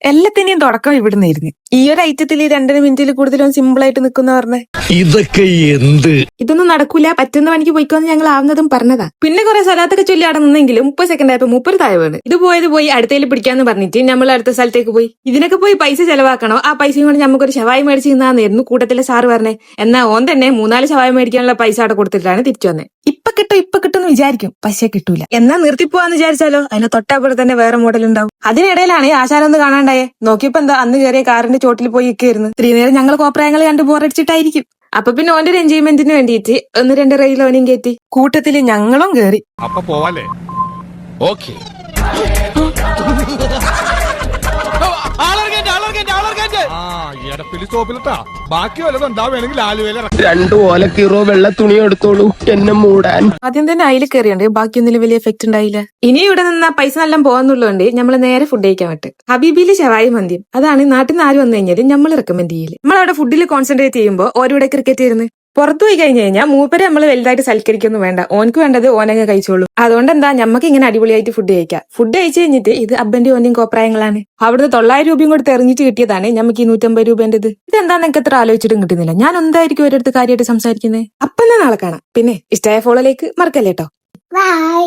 എല്ലാത്തിനെയും തുടക്കം ഇവിടുന്നായിരുന്നു. ഈ ഒരു ഐറ്റത്തിൽ 2 മിനിറ്റിൽ കൂടുതലും സിമ്പിൾ ആയിട്ട് നിൽക്കുന്ന പറഞ്ഞേ. ഇതൊക്കെ എന്ത്? ഇതൊന്നും നടക്കൂല, പറ്റുന്ന പണിക്ക് പോയിക്കോന്ന് ഞങ്ങൾ ആവുന്നതും പറഞ്ഞതാ. പിന്നെ കുറെ സ്ഥലത്തൊക്കെ ചൊല്ലി അവിടെ നിന്നെങ്കിലും 30 സെക്കൻഡ് ആയപ്പോ 30 താഴെ വീണ്. ഇത് പോയി അടുത്തേൽ പിടിക്കാന്ന് പറഞ്ഞിട്ട് നമ്മൾ അടുത്ത സ്ഥലത്തേക്ക് പോയി. ഇതിനൊക്കെ പോയി പൈസ ചെലവാക്കണോ? ആ പൈസയും കൊണ്ട് നമുക്കൊരു ശവായി മേടിച്ച് തിന്നാന്നായിരുന്നു കൂട്ടത്തിലെ സാറ് പറഞ്ഞേ. എന്നാ ഓൻ തന്നെ 3-4 ശവായി മേടിക്കാനുള്ള പൈസ അവിടെ കൊടുത്തിട്ടാണ് തിരിച്ചു വന്നത്. ഇപ്പൊ കിട്ടും വിചാരിക്കും, പക്ഷെ കിട്ടൂല. എന്നാ നിർത്തിപ്പോവാന്ന് വിചാരിച്ചാലോ അതിന് തൊട്ടാപ്പുറം തന്നെ വേറെ മോഡൽ ഉണ്ടാവും. അതിനിടയിലാണ് ആശാനം ഒന്ന് കാണാണ്ടായേ. നോക്കിയപ്പോ എന്താ അന്ന് കയറിയ കാറിന്റെ ചോട്ടിൽ പോയി ഇരിക്കായിരുന്നു. ഇത്രയും നേരം ഞങ്ങൾ കോപ്രായങ്ങൾ കണ്ട് ബോറടിച്ചിട്ടായിരിക്കും. അപ്പൊ പിന്നെ ഓന്റെ ഒരു എൻജോയ്മെന്റിന് വേണ്ടിയിട്ട് 1-2 റെയിൽ ഓനും കയറ്റി. കൂട്ടത്തില് ഞങ്ങളും കേറി. അപ്പൊ പോവാലേ? ഓക്കേ. ബാക്കി വല്ലതും ഉണ്ടാവുകയാണെങ്കിൽ ആലുവയിലെ 2 ഓലക്കീറോ വെള്ള തുണി എടുത്തോളൂ എന്നെ മൂടാൻ. ആദ്യം തന്നെ അതിൽ കയറിയുണ്ട്, ബാക്കിയൊന്നും വലിയ എഫക്ട് ഉണ്ടായില്ല. ഇനി ഇവിടെ നിന്നാ പൈസ നല്ല പോകാന്നുള്ളതുകൊണ്ട് നമ്മള് നേരെ ഫുഡ് കഴിക്കാൻ വിട്ട്. ഹബീബിയില് ഷവായി മന്തിയും. അതാണ് നാട്ടിൽ നിന്ന് ആര് വന്നു കഴിഞ്ഞാലും നമ്മൾ റെക്കമെൻഡ് ചെയ്യല്. നമ്മളവിടെ ഫുഡിൽ കോൺസെൻട്രേറ്റ് ചെയ്യുമ്പോൾ ഓരോടെ ക്രിക്കറ്റ് ഇരുന്ന് പുറത്തു പോയി കഴിഞ്ഞ് കഴിഞ്ഞാൽ മൂപ്പരെ നമ്മൾ വലുതായിട്ട് സൽക്കരിക്കൊന്നും വേണ്ട. ഓനക്ക് വേണ്ടത് ഓനങ്ങ് കഴിച്ചോളൂ. അതുകൊണ്ട് എന്താ ഞമ്മക്ക് ഇങ്ങനെ അടിപൊളിയായിട്ട് ഫുഡ് കഴിക്കാം. ഫുഡ് കഴിച്ചു കഴിഞ്ഞിട്ട് ഇത് അബ്ബന്റെ ഓന്റെയും കോപ്രായങ്ങളാണ്. അവിടുന്ന് 900 രൂപയും കൊടുത്ത് എറിഞ്ഞിട്ട് കിട്ടിയതാണ് ഞമ്മക്ക് ഈ 150 രൂപേന്റേത്. ഇതെന്താ നിങ്ങൾക്ക് എത്ര ആലോചിച്ചിട്ടും കിട്ടുന്നില്ല. ഞാൻ എന്തായിരിക്കും ഒരിടത്ത് കാര്യമായിട്ട് സംസാരിക്കുന്നത്. അപ്പം നാളെ കാണാം. പിന്നെ ഇഷ്ടമായ ഫോളോയിലേക്ക് മറക്കല്ലേട്ടോ. ബൈ.